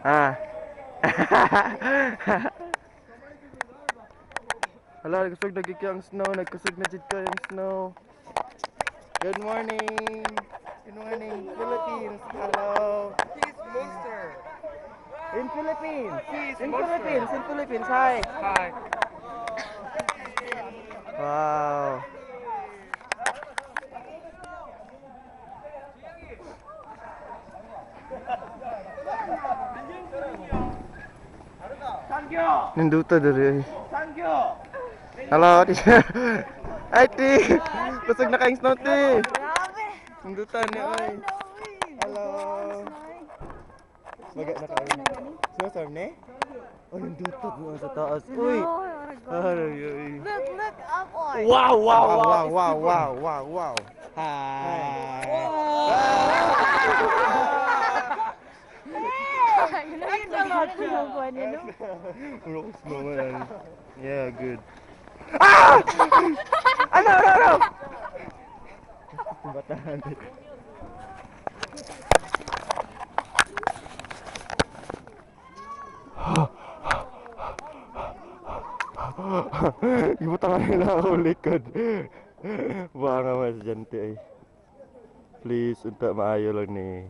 Ah. Hala, nagkusog na gigi ang snow. Nagkusog na jud ko yung snow. Good morning. Good morning, Philippines. Hello. He's monster. In Philippines. He's In monster. Philippines. In Philippines. Hi. Hi. Wow. Ninduta dari. Halo, Ay, Ti. Kusog na kaing snow, Ti. Grabe! Nindutan niya, oy. Halo. Bagay na kayo. Susar ni? Oh, nindutan mo sa taas. Uy. Ay, ay. Look up on! Wow, wow, wow, wow, wow, wow, wow. Hi. Rocks naman. Yeah, good. Ah! Ano, ano? Batahan. Ibutang nila ako likod. Baka nga mas dyan, ti ay. Please, unta maayo lang ni.